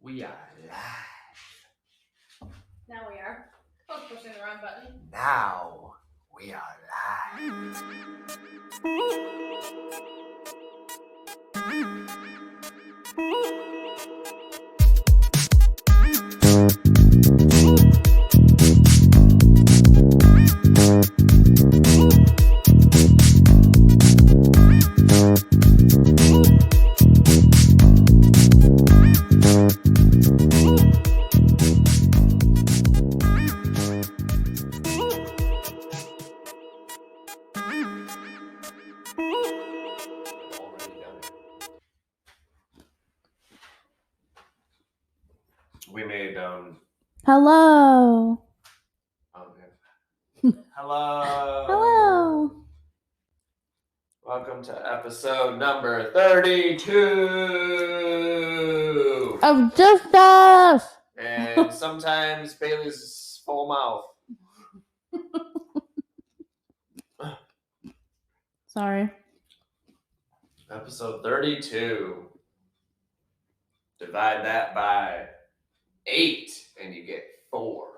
We are live. Now we are. I was pushing the wrong button. Now we are live. We made Hello. Hello. Welcome to episode number 32 of Jusop. And sometimes Bailey's full mouth. Sorry. Episode 32. Divide that by 8 and you get 4.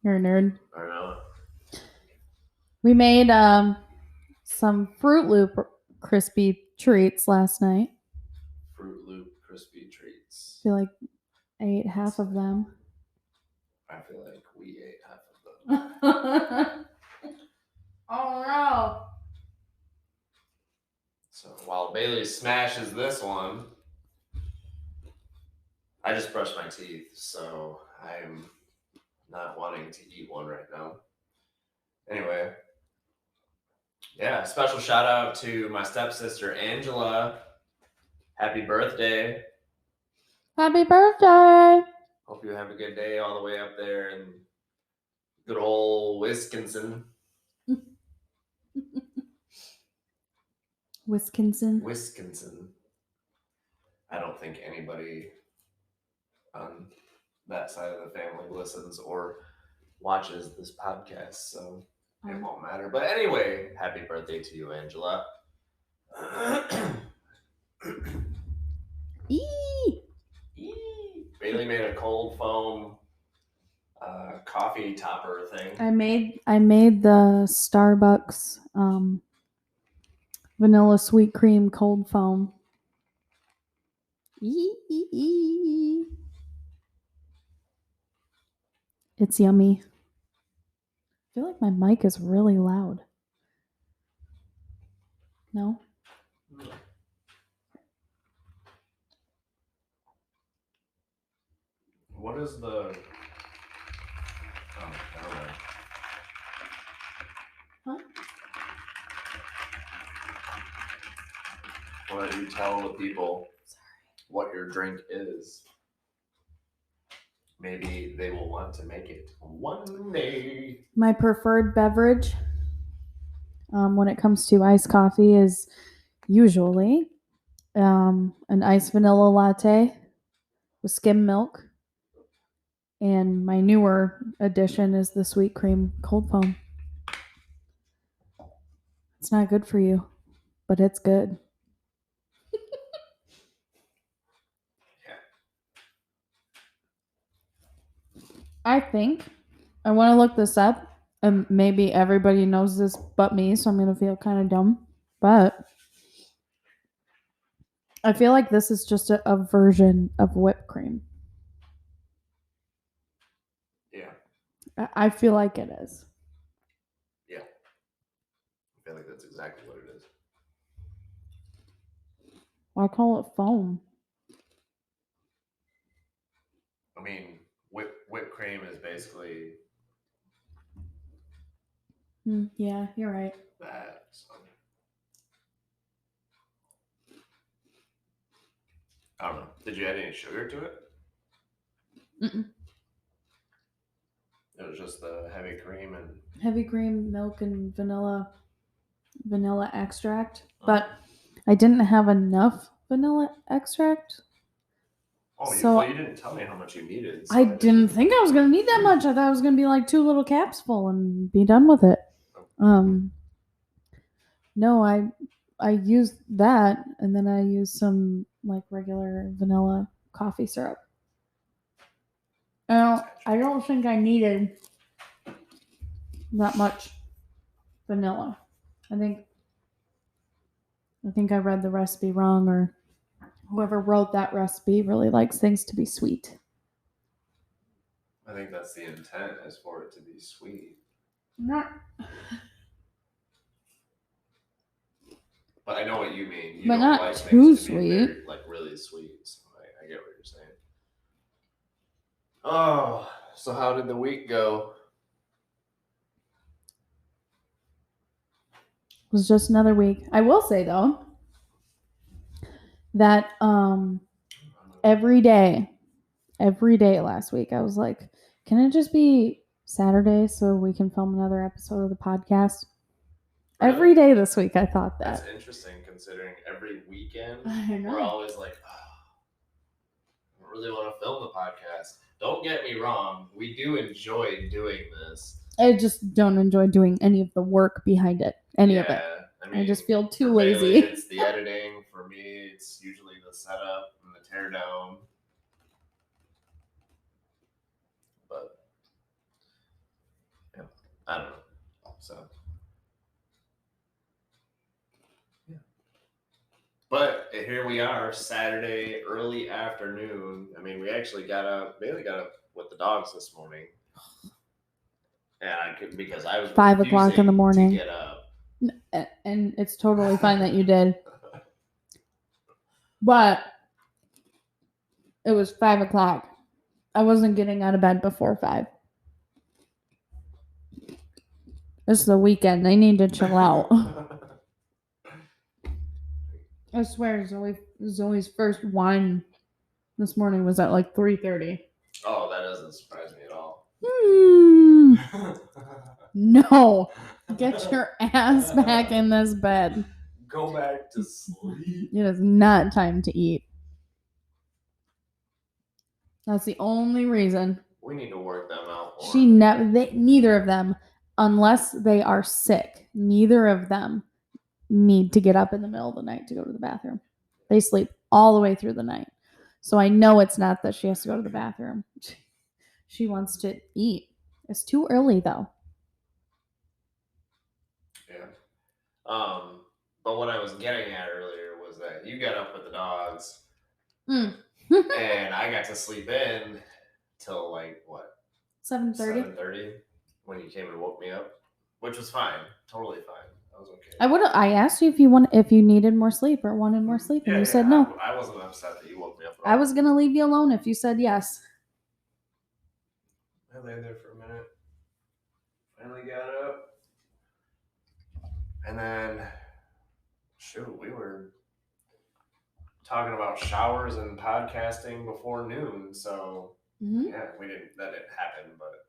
You're a nerd. I know. We made some Fruit Loop crispy treats last night. Fruit Loop crispy treats. I feel like I ate half of them. I feel like we ate half of them. Oh no. So while Bailey smashes this one, I just brushed my teeth, so I'm not wanting to eat one right now. Anyway, yeah, special shout out to my stepsister Angela. Happy birthday. Happy birthday. Hope you have a good day all the way up there in good old Wisconsin. Wisconsin. I don't think anybody on that side of the family listens or watches this podcast, so it won't matter. But anyway, happy birthday to you, Angela. Bailey made a cold foam coffee topper thing. I made the Starbucks vanilla sweet cream cold foam. It's yummy. I feel like my mic is really loud. No? What is the... Oh, never mind. Huh? Why don't you tell the people what your drink is? Maybe they will want to make it one day. My preferred beverage when it comes to iced coffee is usually an iced vanilla latte with skim milk. And my newer addition is the sweet cream cold foam. It's not good for you, but it's good. I think I want to look this up, and maybe everybody knows this but me, so I'm going to feel kind of dumb. But I feel like this is just a version of whipped cream. Yeah. I feel like it is. Yeah. I feel like that's exactly what it is. Why call it foam? I mean, whipped cream is basically... Yeah, you're right. That. So. I don't know. Did you add any sugar to it? Mm-mm. It was just the heavy cream and... Heavy cream, milk, and vanilla extract. But I didn't have enough vanilla extract. Oh, well, you didn't tell me how much you needed. So I didn't think I was going to need that much. I thought it was going to be like 2 little caps full and be done with it. No, I used that, and then I used some like regular vanilla coffee syrup. I don't think I needed that much vanilla. I think I read the recipe wrong, or whoever wrote that recipe really likes things to be sweet. I think that's the intent, is for it to be sweet. Not, But I know what you mean. You but don't not like too things to be sweet. very, like really sweet. So I get what you're saying. Oh, so how did the week go? It was just another week. I will say though that every day last week I was like, can it just be Saturday so we can film another episode of the podcast? Really? Every day this week I thought that. That's interesting, considering every weekend I know. we're always like, I don't really want to film the podcast. Don't get me wrong, we do enjoy doing this. I just don't enjoy doing any of the work behind it. Any of it. I mean, I just feel too for lazy. Bailey, it's the editing. For me, it's usually the setup and the teardown. But yeah, I don't know. So yeah. But here we are, Saturday early afternoon. I mean, we actually Bailey got up with the dogs this morning, and I could, because I was 5 o'clock in the morning to get up. And it's totally fine that you did. But it was 5 o'clock. I wasn't getting out of bed before 5. It's the weekend. They need to chill out. I swear, Zoe's first wine this morning was at like 3:30. Oh, that doesn't surprise me at all. No. Get your ass back in this bed. Go back to sleep. It is not time to eat. That's the only reason. We need to work them out more. Neither of them, unless they are sick, neither of them need to get up in the middle of the night to go to the bathroom. They sleep all the way through the night. So I know it's not that she has to go to the bathroom. She wants to eat. It's too early though. Yeah. But what I was getting at earlier was that you got up with the dogs, and I got to sleep in till like what? 7:30. 7:30 when you came and woke me up, which was fine, totally fine. That was okay. I asked you if you needed more sleep or wanted more sleep, and you said no. I wasn't upset that you woke me up. I was gonna leave you alone if you said yes. I lay there for a minute. Finally got up. And then, shoot, we were talking about showers and podcasting before noon. So, yeah, that didn't happen, but.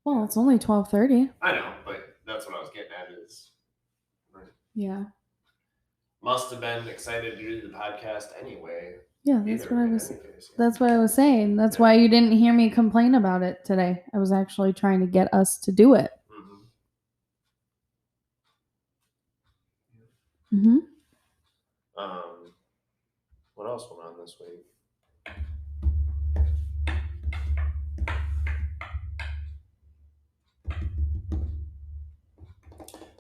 Well, it's only 12:30. I know, but that's what I was getting at is. Yeah. Must have been excited to do the podcast anyway. Yeah, that's what I was. That's what I was saying. That's why you didn't hear me complain about it today. I was actually trying to get us to do it. What else went on this week?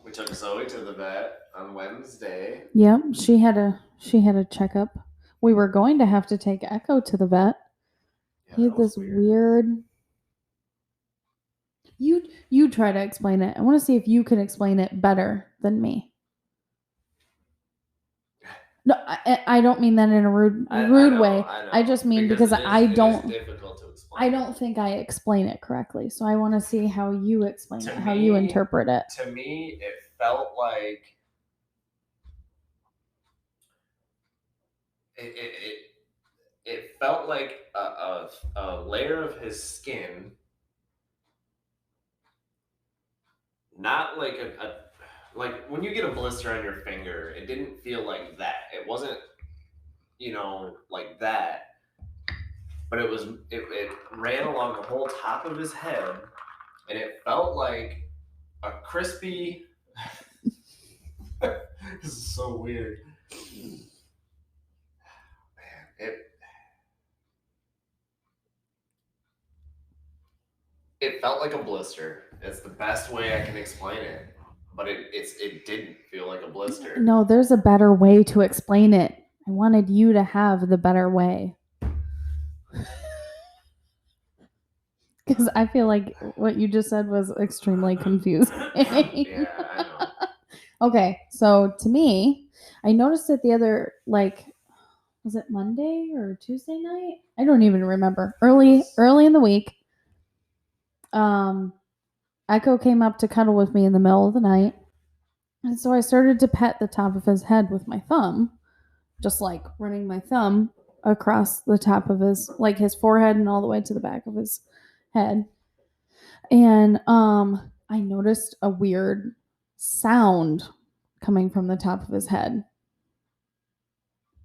We took Zoe to the vet on Wednesday. Yep, she had a checkup. We were going to have to take Echo to the vet. Yeah, he had this weird. You try to explain it. I want to see if you can explain it better than me. No, I don't mean that in a rude way. I just mean because I don't. It is difficult to explain. I don't think I explain it correctly, so I want to see how you explain it, how you interpret it. To me, it felt like it felt like a layer of his skin, not like like when you get a blister on your finger, it didn't feel like that. It wasn't, like that. But it ran along the whole top of his head, and it felt like a crispy. This is so weird. it felt like a blister. It's the best way I can explain it. But it didn't feel like a blister. No, there's a better way to explain it. I wanted you to have the better way. Because I feel like what you just said was extremely confusing. Yeah, I know. Okay, so to me, I noticed it the other, like, was it Monday or Tuesday night? I don't even remember. Early in the week. Echo came up to cuddle with me in the middle of the night. And so I started to pet the top of his head with my thumb, just like running my thumb across the top of his forehead and all the way to the back of his head. And I noticed a weird sound coming from the top of his head.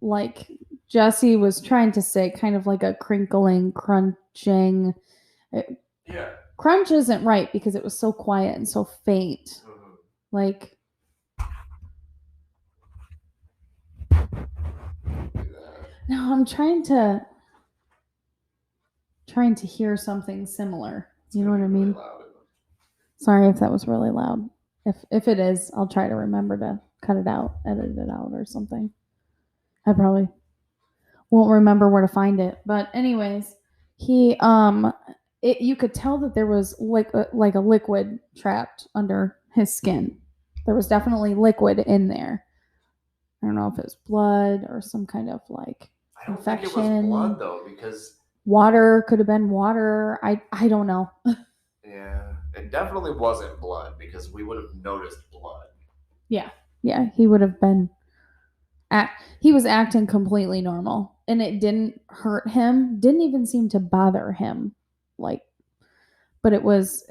Like Jesse was trying to say, kind of like a crinkling, crunching. Yeah. Crunch isn't right because it was so quiet and so faint. Mm-hmm. Like, no, I'm trying to hear something similar. You know what I mean? Really Sorry if that was really loud. If it is, I'll try to remember to cut it out, edit it out, or something. I probably won't remember where to find it. But anyways, he you could tell that there was like a liquid trapped under his skin. There was definitely liquid in there. I don't know if it was blood or some kind of like I don't infection. think it was blood though, because water could have been water. I don't know. Yeah, it definitely wasn't blood because we would have noticed blood. Yeah, he would have been. He was acting completely normal, and it didn't hurt him. Didn't even seem to bother him, like. But it was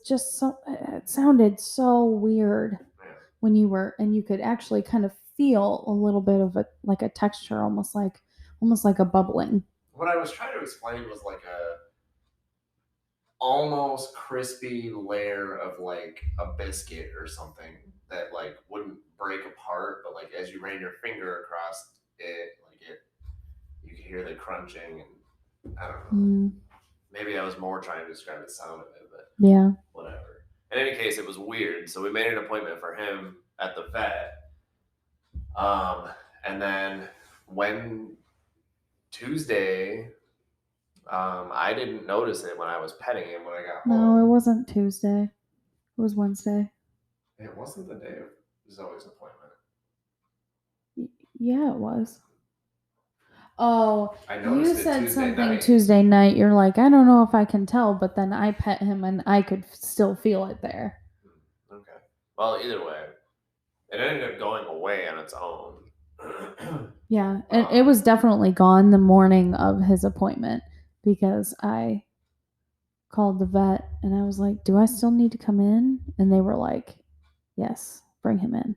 just so. It sounded so weird when you could actually kind of feel a little bit of a texture, almost like a bubbling. What I was trying to explain was like a almost crispy layer of like a biscuit or something that like wouldn't break apart, but like as you ran your finger across it, you could hear the crunching, and I don't know. Maybe I was more trying to describe the sound of it, but yeah, whatever. In any case, it was weird. So we made an appointment for him at the vet. And then when Tuesday, I didn't notice it when I was petting him when I got home. No, it wasn't Tuesday. It was Wednesday. It wasn't the day of Zoe's appointment. Yeah, it was. Oh, you said Tuesday something night. Tuesday night. You're like, I don't know if I can tell, but then I pet him and I could still feel it there. Okay. Well, either way, it ended up going away on its own. Yeah, it was definitely gone the morning of his appointment because I called the vet and I was like, do I still need to come in? And they were like, yes, bring him in.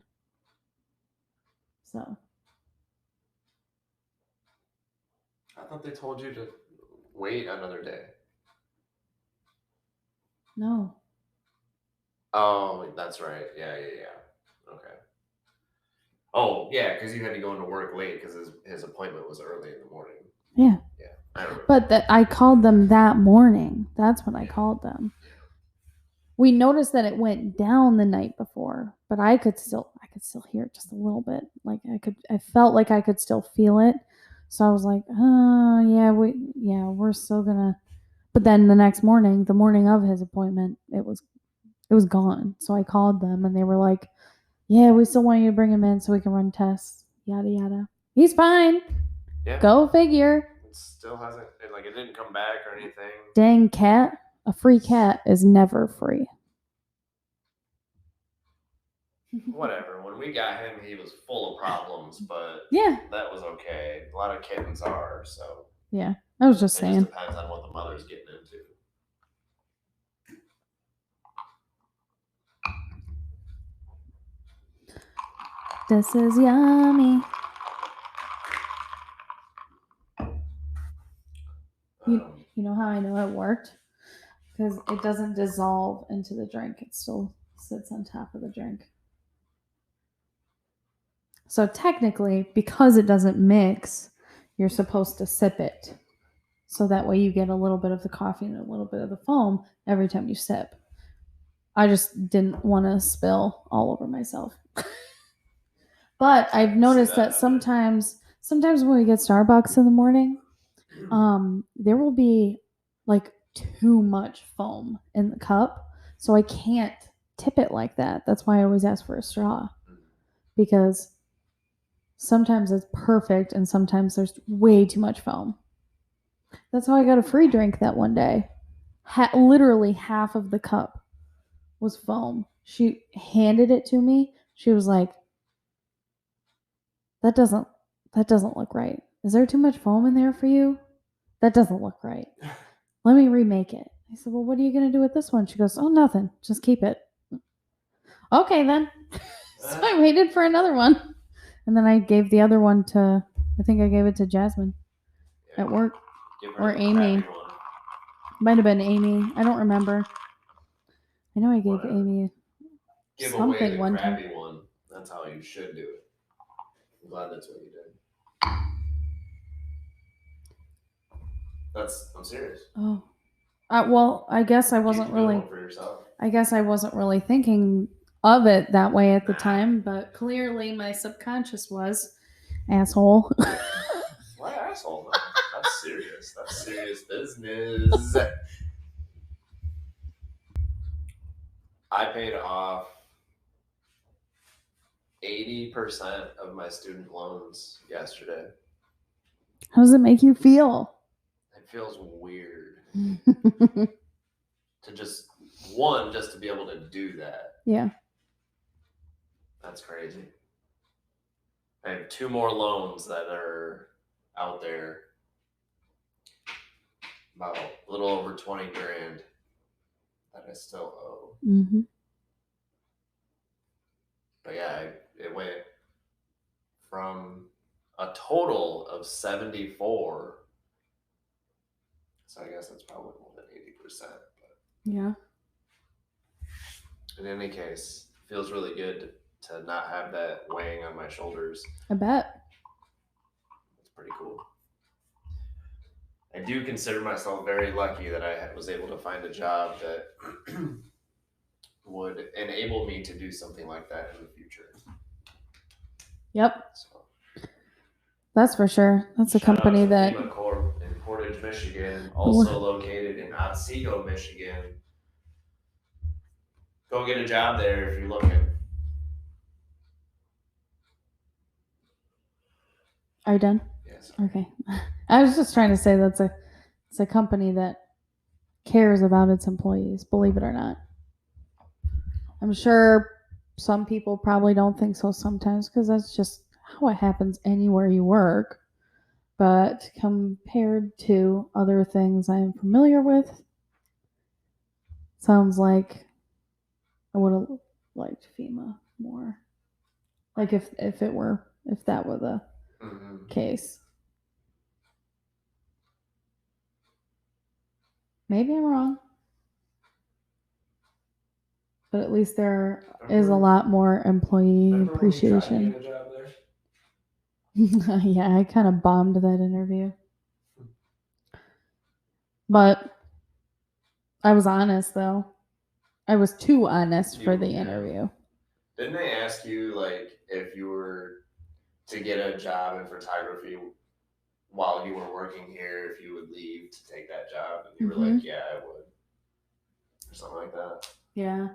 So. I thought they told you to wait another day. No. Oh, that's right. Yeah. Okay. Oh, yeah, because you had to go into work late because his appointment was early in the morning. Yeah. Yeah, I remember. But I called them that morning. That's when I called them. Yeah. We noticed that it went down the night before, but I could still hear it just a little bit. Like I felt like I could still feel it. So I was like, we're still gonna. But then the next morning, the morning of his appointment, it was gone. So I called them and they were like, yeah, we still want you to bring him in so we can run tests. Yada yada. He's fine. Yeah. Go figure. It still hasn't, it didn't come back or anything. Dang cat. A free cat is never free. Whatever. When we got him, he was full of problems, but yeah, that was okay. A lot of kittens are, so. Yeah, I was just saying. It just depends on what the mother's getting into. This is yummy. You know how I know it worked? Because it doesn't dissolve into the drink. It still sits on top of the drink. So technically, because it doesn't mix, you're supposed to sip it. So that way you get a little bit of the coffee and a little bit of the foam every time you sip. I just didn't want to spill all over myself. But I've noticed that sometimes when we get Starbucks in the morning, there will be like too much foam in the cup, so I can't tip it like that. That's why I always ask for a straw, because sometimes it's perfect and sometimes there's way too much foam. That's how I got a free drink that one day. Literally half of the cup was foam. She handed it to me. She was like, that doesn't look right. Is there too much foam in there for you? That doesn't look right. Let me remake it. I said, well, what are you going to do with this one? She goes, oh, nothing. Just keep it. Okay, then. So I waited for another one. And then I gave the other one to, I think I gave it to Jasmine at work. Or Amy. Might have been Amy. I don't remember. I know I gave Amy something one time. One. That's how you should do it. I'm glad that's what you did. I'm serious. Oh. Well, I guess I wasn't really. For yourself. I guess I wasn't really thinking of it that way at the time, but clearly my subconscious was. Asshole. Why asshole? No, that's serious. That's serious business. I paid off 80% of my student loans yesterday. How does it make you feel? It feels weird to just to be able to do that. Yeah. That's crazy. I have 2 more loans that are out there. About a little over 20 grand that I still owe. Mm-hmm. But yeah, it went from a total of 74. So I guess that's probably more than 80%. But yeah. In any case, it feels really good to not have that weighing on my shoulders. I bet. It's pretty cool. I do consider myself very lucky that I was able to find a job that would enable me to do something like that in the future. Yep. So, that's for sure. That's a company that. FEMA Corp in Portage, Michigan, also located in Otsego, Michigan. Go get a job there if you're looking. Are you done? Yes. Okay. I was just trying to say it's a company that cares about its employees, believe it or not. I'm sure some people probably don't think so sometimes because that's just how it happens anywhere you work. But compared to other things I'm familiar with, sounds like I would have liked FEMA more. Like if that were the case. Maybe I'm wrong. But at least there is a lot more employee appreciation. Yeah, I kind of bombed that interview. But I was honest, though. I was too honest for the interview. Didn't they ask you, like, if you were to get a job in photography while you were working here, if you would leave to take that job? And you were like, yeah, I would. Or something like that. Yeah.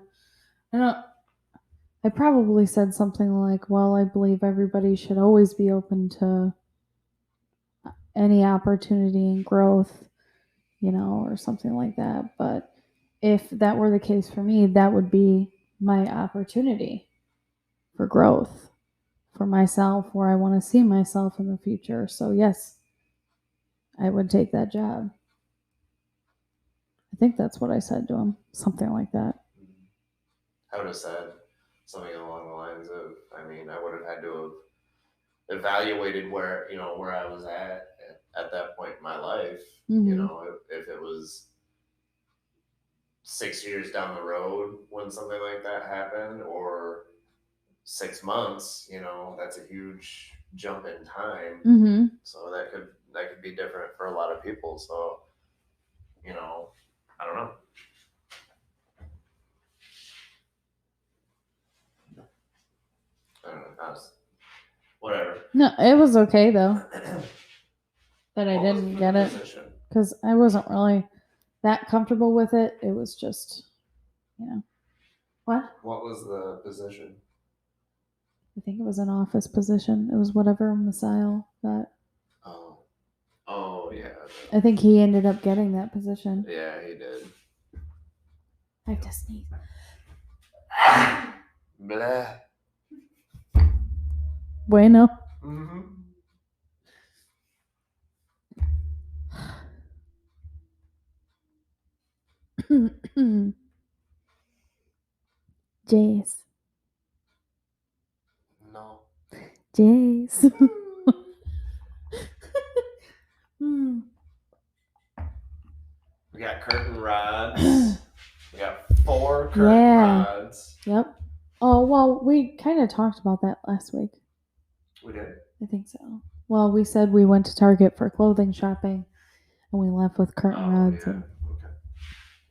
I probably said something like, well, I believe everybody should always be open to any opportunity and growth, or something like that. But if that were the case for me, that would be my opportunity for growth for myself, where I want to see myself in the future. So yes, I would take that job. I think that's what I said to him, something like that. I would have said something along the lines of, I would have had to have evaluated where I was at that point in my life. Mm-hmm. If it was 6 years down the road when something like that happened, or 6 months, that's a huge jump in time. Mm-hmm. So that could be different for a lot of people. So, you know, I don't know. I don't know. Whatever. No, it was okay though that I What was didn't the get it position? because I wasn't really that comfortable with it. It was just, what? What was the position? I think it was an office position. It was whatever Messiah got. Oh yeah. I think he ended up getting that position. Yeah, he did. I have to sneeze. Blah. Bueno. Jace. No. Jace. We got curtain rods. We got 4 curtain rods. Yep. Oh, well, we kind of talked about that last week. We did? I think so. Well, we said we went to Target for clothing shopping and we left with curtain rods. Yeah. And Okay.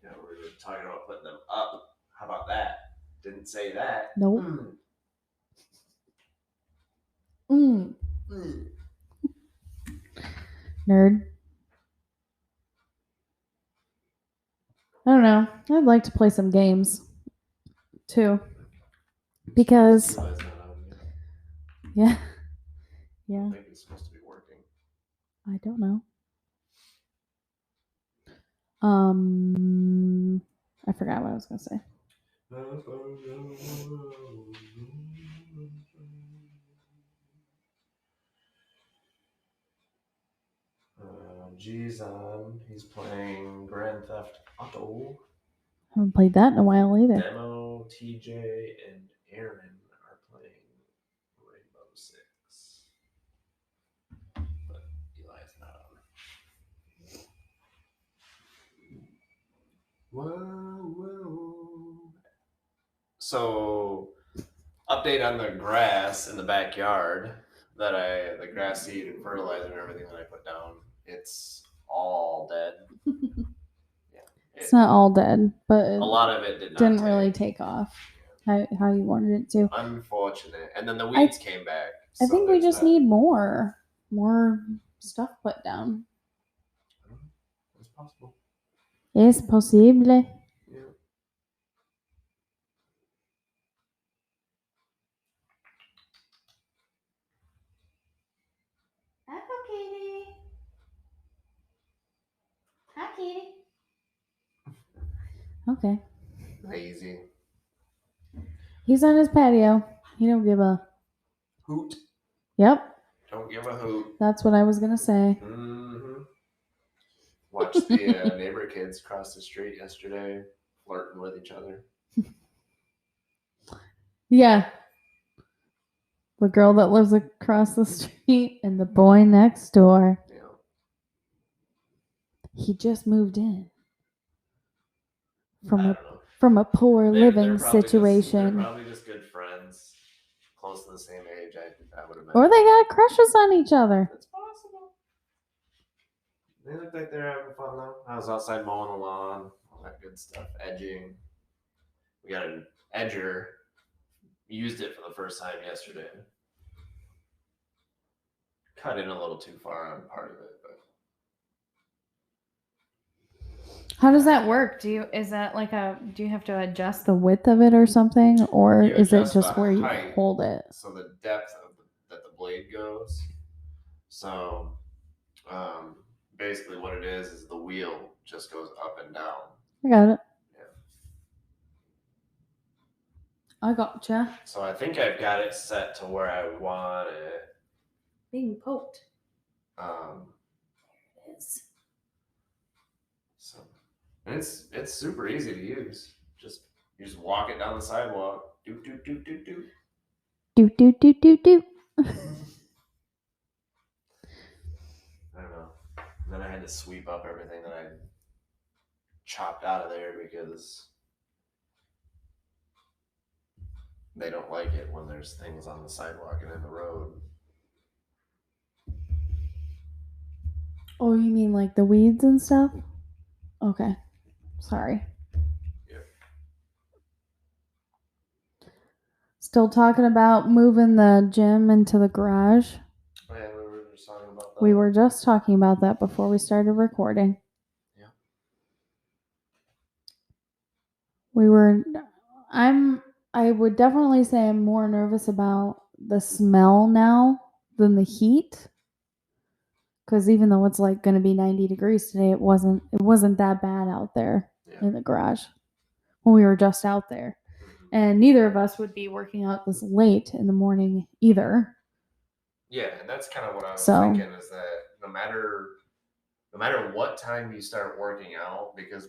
Yeah, we were talking about putting them up. How about that? Didn't say that. Nope. Mm. Nerd. I don't know. I'd like to play some games too. Because Eli's not on yet. yeah. I think it's supposed to be working. I don't know. I forgot what I was gonna say. G's on. He's playing Grand Theft Auto. Haven't played that in a while either. Demo, TJ, and Aaron are playing Rainbow Six. But Eli's not on. Whoa. So, update on the grass in the backyard the grass seed and fertilizer and everything that I put down. It's all dead. It's not all dead, but a lot of it didn't really take off how you wanted it to. Unfortunate. And then the weeds came back. I think we just need more stuff put down. It's possible. Es posible. Yeah. Hello, Katie. Hi, Katie. Okay. Lazy. He's on his patio. He don't give a hoot. Yep. Don't give a hoot. That's what I was gonna say. Mm-hmm. Watched the neighbor kids cross the street yesterday, flirting with each other. Yeah. The girl that lives across the street and the boy next door. Yeah. He just moved in from a poor They're living probably situation. They're probably just good friends, close to the same age. I would imagine. Or they got crushes on each other. It's possible. They look like they're having fun though. I was outside mowing the lawn, all that good stuff, edging. We got an edger. Used it for the first time yesterday. Cut in a little too far on part of it, but. How does that work? Do you have to adjust the width of it or something, or is it just where you hold it? So the depth that the blade goes. So, basically, what it is the wheel just goes up and down. I got it. Yeah. I gotcha. So I think I've got it set to where I want it. Being poked. There it is. So it's super easy to use. You just walk it down the sidewalk. Do do do do do. Do do do do do. I don't know. And then I had to sweep up everything that I chopped out of there because they don't like it when there's things on the sidewalk and in the road. Oh, you mean like the weeds and stuff? Okay. Sorry. Yeah. Still talking about moving the gym into the garage. Oh, yeah, we were just talking about that. We were just talking about that before we started recording. Yeah. I would definitely say I'm more nervous about the smell now than the heat. Because even though it's like going to be 90 degrees today, it wasn't that bad out there in the garage when we were just out there. And neither of us would be working out this late in the morning either. Yeah, and that's kind of what I was thinking, is that no matter what time you start working out, because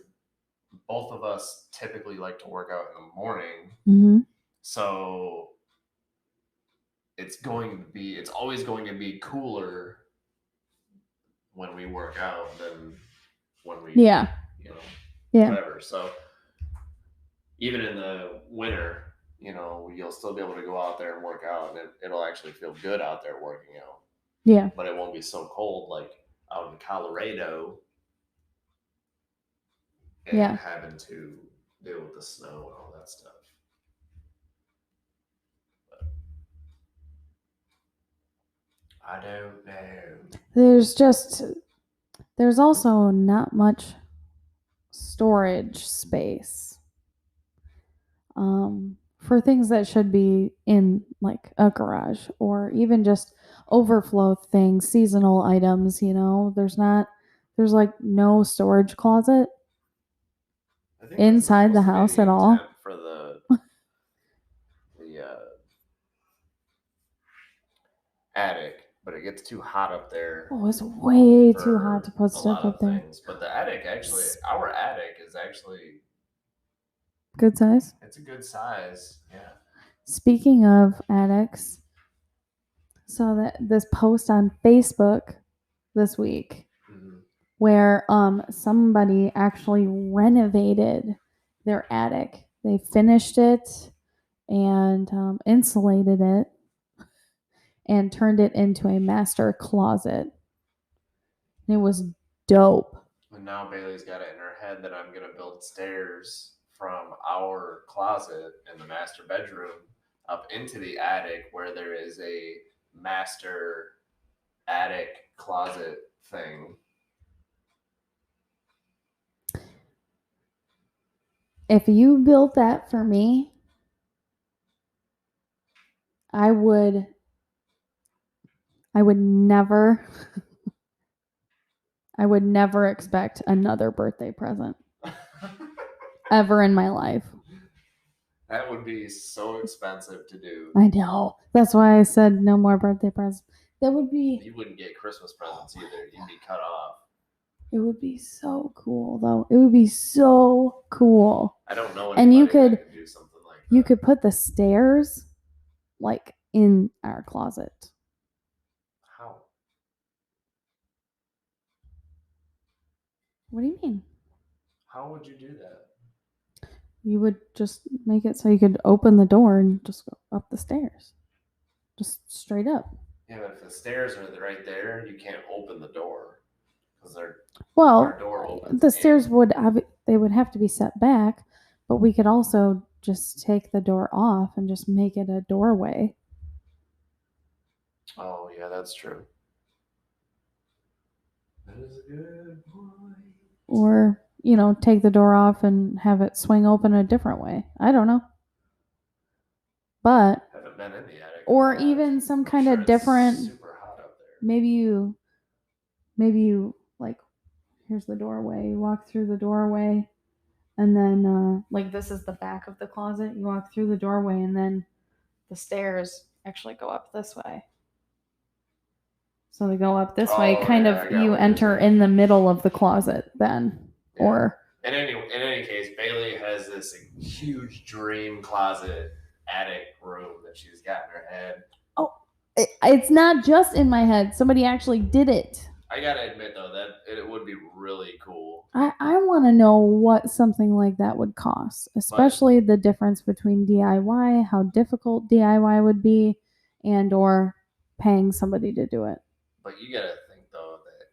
both of us typically like to work out in the morning. Mm-hmm. So it's always going to be cooler when we work out than when we whatever. So even in the winter, you'll still be able to go out there and work out, and it'll actually feel good out there working out. Yeah. But it won't be so cold like out in Colorado and having to deal with the snow and all that stuff. But I don't know. There's also not much storage space for things that should be in like a garage, or even just overflow things, seasonal items. There's like no storage closet inside the house at all. For the attic, but it gets too hot up there. Oh, it's way too hot to put stuff up there. But the attic, our attic is actually good size. It's a good size, yeah. Speaking of attics, saw that this post on Facebook this week where somebody actually renovated their attic. They finished it and insulated it and turned it into a master closet. And it was dope. And now Bailey's got it in her head that I'm going to build stairs from our closet in the master bedroom up into the attic, where there is a master attic closet thing. If you built that for me, I would never expect another birthday present ever in my life. That would be so expensive to do. I know. That's why I said no more birthday presents. That would be... You wouldn't get Christmas presents either. You'd be cut off. It would be so cool, though. It would be so cool. I don't know anybody that could do something like that. You could put the stairs, like, in our closet. How? What do you mean? How would you do that? You would just make it so you could open the door and just go up the stairs. Just straight up. Yeah, but if the stairs are right there, you can't open the door. Because our door opens. The stairs would have to be set back, but we could also just take the door off and just make it a doorway. Oh, yeah, that's true. That is a good point. Or, take the door off and have it swing open a different way. I don't know. But haven't been in the attic. Or even some kind of different. Super hot up there. Maybe you like, here's the doorway. You walk through the doorway, and then like this is the back of the closet. You walk through the doorway, and then the stairs actually go up this way. So they go up this way, kind of. You enter in the middle of the closet then, or. In any case, Bailey has this huge dream closet attic room that she's got in her head. Oh, it's not just in my head. Somebody actually did it. I gotta admit though that it would be really cool. I want to know what something like that would cost, especially the difference between DIY, how difficult DIY would be, and or paying somebody to do it. But you gotta think though that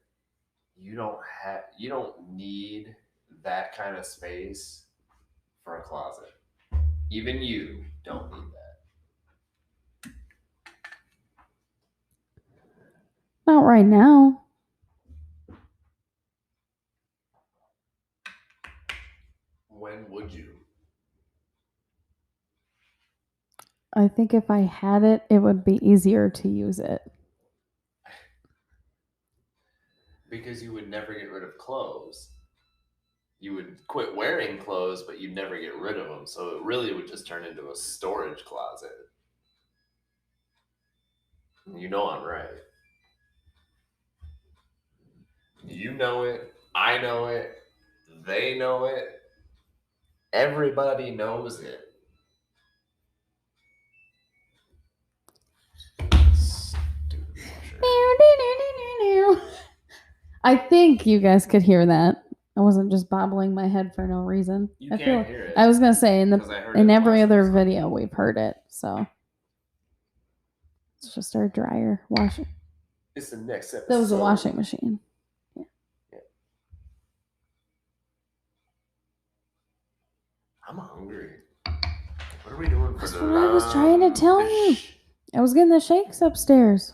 you don't need that kind of space for a closet. Even you don't need that. Not right now. When would you? I think if I had it, it would be easier to use it. Because you would never get rid of clothes. You would quit wearing clothes, but you'd never get rid of them. So it really would just turn into a storage closet. You know I'm right. You know it. I know it. They know it. Everybody knows it. Stupid washer. I think you guys could hear that. I wasn't just bobbling my head for no reason. You I can't hear it. I was gonna say in 'Cause I heard in it every last other episode. video we've heard it. So it's just our dryer washing. It's the next episode. That was a washing machine. Yeah. I'm hungry. What are we doing for That's the what I was trying to tell you. I was getting the shakes upstairs.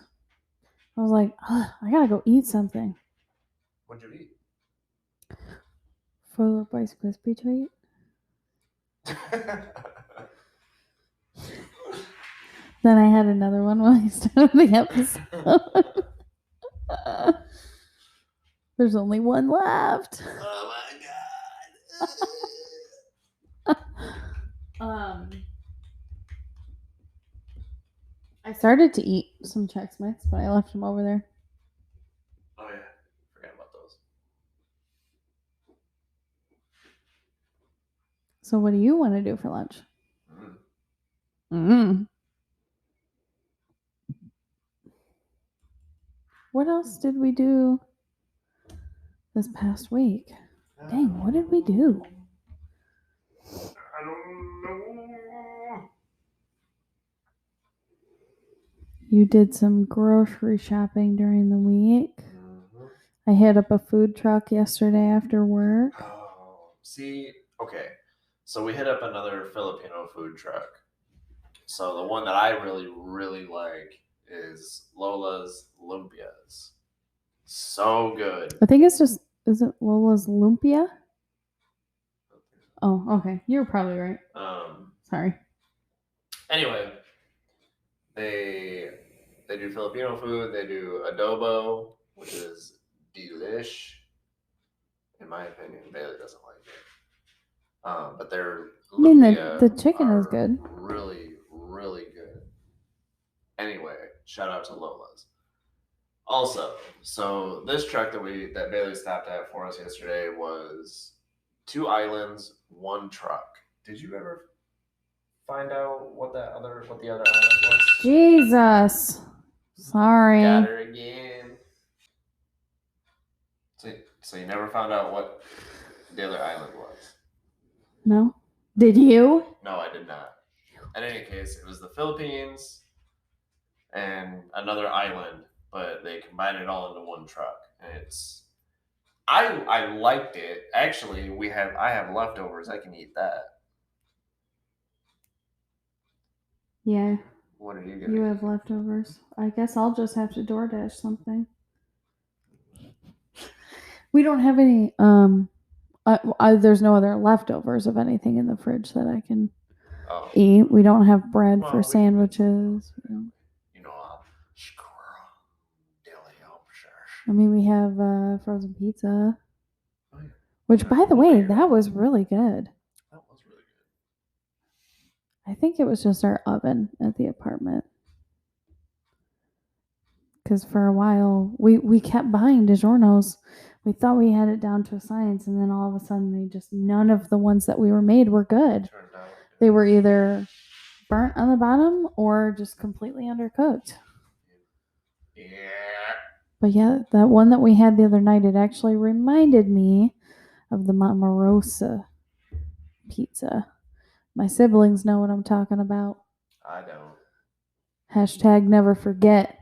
I was like, I gotta go eat something. What'd you eat? Full of Rice Krispie treat. Then I had another one while I started the episode. There's only one left. Oh my god. I started to eat some Chex Mix, but I left them over there. Oh yeah, forgot about those. So what do you want to do for lunch? What else did we do this past week? Dang, what did we do? I don't know. You did some grocery shopping during the week. I hit up a food truck yesterday after work. Oh, see, okay. So we hit up another Filipino food truck. So the one that I really, really like is Lola's Lumpias. So good. I think it's just, is it Lola's Lumpia? Oh, okay. You're probably right. Sorry. Anyway, they do Filipino food. They do adobo, which is delish. In my opinion, Bailey doesn't like it. But their the chicken is good. Really, really good. Anyway, shout out to Lola's. Also, so this truck that Bailey stopped at for us yesterday was 2 islands, 1 truck. Did you ever find out what the other island was? Jesus. Sorry. Got her again. So you never found out what the other island was? No. Did you? No, I did not. In any case, it was the Philippines and another island, but they combined it all into 1 truck. And I liked it. Actually, I have leftovers. I can eat that. Yeah. What are you gonna? You have leftovers. I guess I'll just have to DoorDash something. We don't have any. There's no other leftovers of anything in the fridge that I can eat. We don't have bread for sandwiches. You know, I mean, we have frozen pizza. Oh, yeah. Which, by the way, that was really good. That was really good. I think it was just our oven at the apartment. Because for a while, we kept buying DiGiorno's. We thought we had it down to a science, and then all of a sudden, none of the ones that we were made were good. They were either burnt on the bottom or just completely undercooked. Yeah. But yeah, that one that we had the other night, it actually reminded me of the Mama Rosa pizza. My siblings know what I'm talking about. I don't. Hashtag never forget.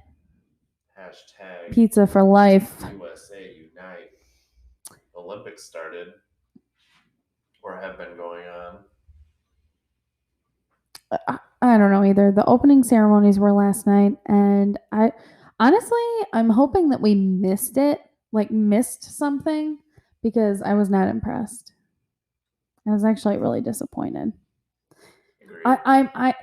Hashtag pizza for life. USA Unite. Olympics started or have been going on. I don't know either. The opening ceremonies were last night, and I'm hoping that we missed it, like missed something, because I was not impressed. I was actually really disappointed. Agreed. I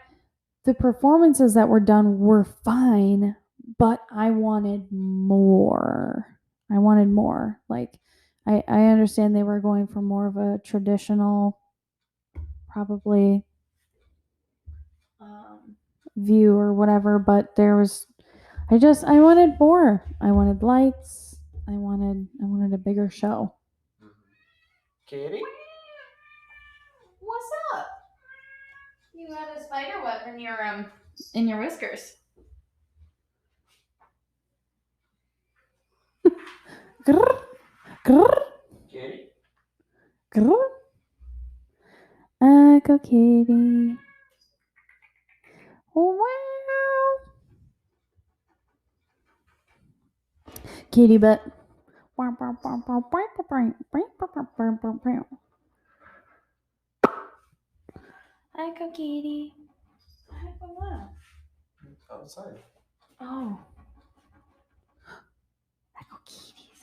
the performances that were done were fine, but I wanted more. I wanted more. Like I understand they were going for more of a traditional, probably view or whatever, but I wanted more. I wanted lights. I wanted a bigger show. Kitty? What's up? You got a spider web in your whiskers. Grrr, grrr, Kitty? grrr. Go kitty. Oh, wow. Kitty butt. Hi, go kitty. Hi, go what? Outside. Oh. Hi, go kitties.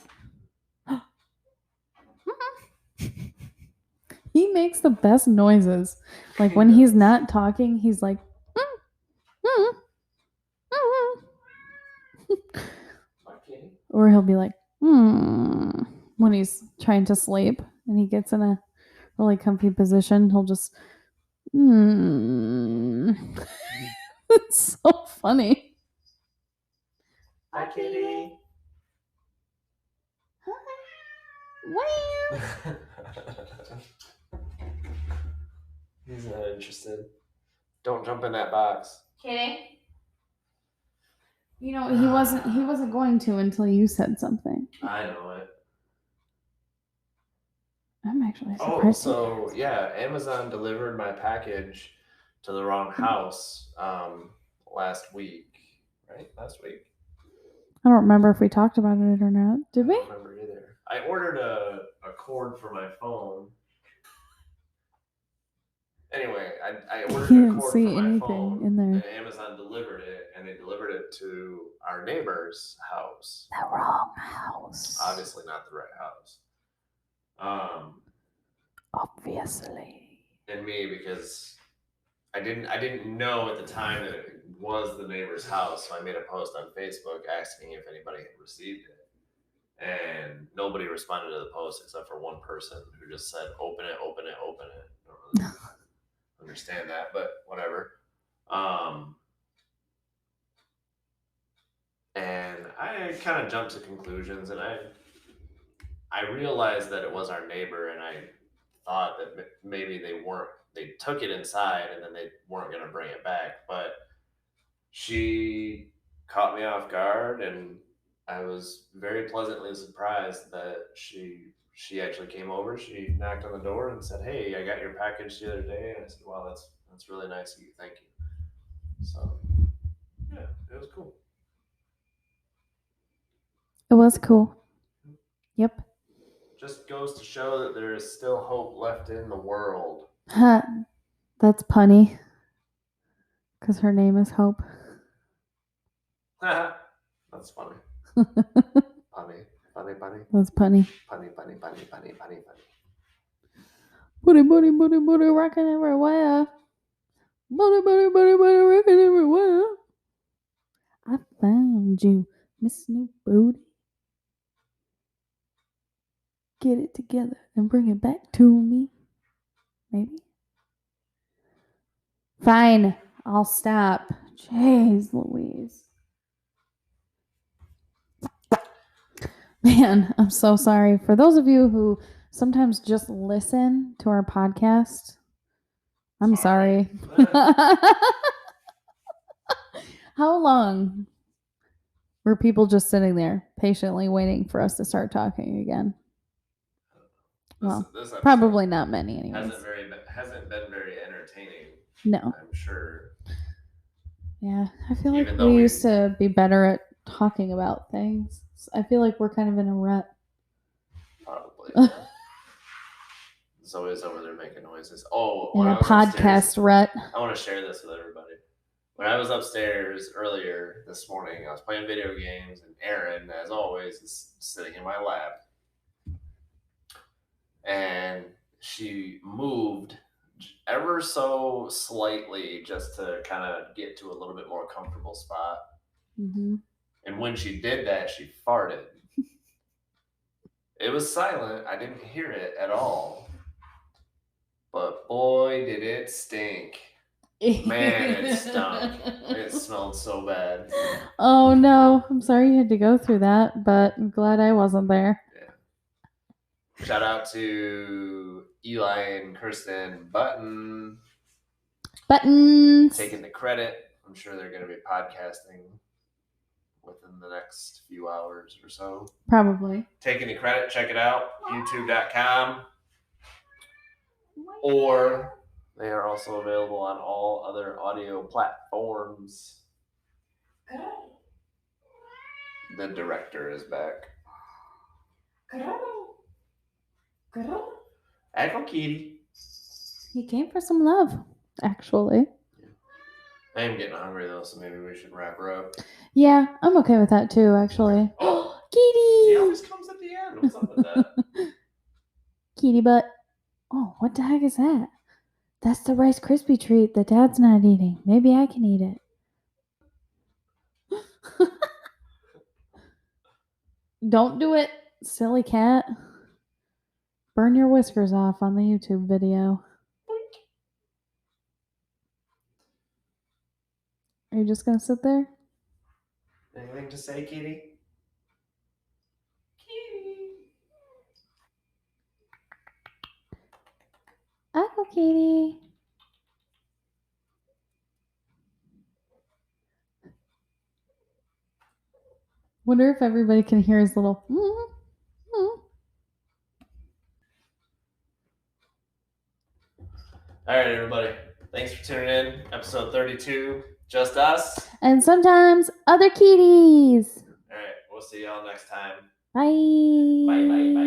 He makes the best noises. Like when he's not talking, he's like, or he'll be like, when he's trying to sleep and he gets in a really comfy position, he'll just, It's so funny. Hi, kitty. Wow. He's not interested. Don't jump in that box. Kitty. You know, he wasn't going to until you said something. I know it. I'm actually surprised. So yeah, Amazon delivered my package to the wrong house last week. Right? Last week. I don't remember if we talked about it or not. Did we? I don't remember either. I ordered a cord for my phone. Anyway, I ordered a cord for my phone, in there. and Amazon delivered it, and they delivered it to our neighbor's house. The wrong house. Obviously not the right house. Obviously. And me, because I didn't know at the time that it was the neighbor's house, so I made a post on Facebook asking if anybody had received it. And nobody responded to the post except for one person who just said, open it, open it, open it. I don't really understand that, but whatever. And I kind of jumped to conclusions, and I realized that it was our neighbor, and I thought that maybe they took it inside and then they weren't going to bring it back. But she caught me off guard, and I was very pleasantly surprised that she actually came over. She knocked on the door and said, "Hey, I got your package the other day." And I said, "Wow, that's really nice of you. Thank you." So yeah, it was cool. It was cool. Yep. Just goes to show that there is still hope left in the world. That's punny. Because her name is Hope. That's funny. Punny. That's punny. Punny. Booty, rocking everywhere. Booty, rocking everywhere. I found you, Miss New Booty. Get it together and bring it back to me. Maybe. Fine. I'll stop. Jeez Louise. Man, I'm so sorry. For those of you who sometimes just listen to our podcast, I'm sorry. How long were people just sitting there patiently waiting for us to start talking again? This probably not many anyways. Hasn't been very entertaining. No. I'm sure. Yeah, I feel like we used to be better at talking about things. I feel like we're kind of in a rut. Probably. probably. Zoe's over there making noises. Oh, In when a I was upstairs, podcast rut. I want to share this with everybody. When I was upstairs earlier this morning, I was playing video games, and Erin, as always, is sitting in my lap. And she moved ever so slightly just to kind of get to a little bit more comfortable spot. Mm-hmm. And when she did that, she farted. It was silent. I didn't hear it at all. But boy, did it stink. Man, it stunk. It smelled so bad. Oh no, I'm sorry you had to go through that, but I'm glad I wasn't there. Yeah. Shout out to Eli and Kirsten Buttons taking the credit. I'm sure they're going to be podcasting within the next few hours or so. Probably. Taking the credit, check it out, youtube.com. Or they are also available on all other audio platforms. The director is back. Echo Kitty. He came for some love, actually. I am getting hungry though, so maybe we should wrap her up. Yeah, I'm okay with that too, actually. Oh, Kitty! He always comes at the end. What's up with that? Kitty butt. Oh, what the heck is that? That's the Rice Krispie treat that Dad's not eating. Maybe I can eat it. Don't do it, silly cat. Burn your whiskers off on the YouTube video. Are you just going to sit there? Anything to say, Kitty? Kitty. Echo Kitty. Wonder if everybody can hear his little. All right, everybody. Thanks for tuning in. Episode 32. Just us. And sometimes other kitties. All right. We'll see y'all next time. Bye. Bye, bye, bye.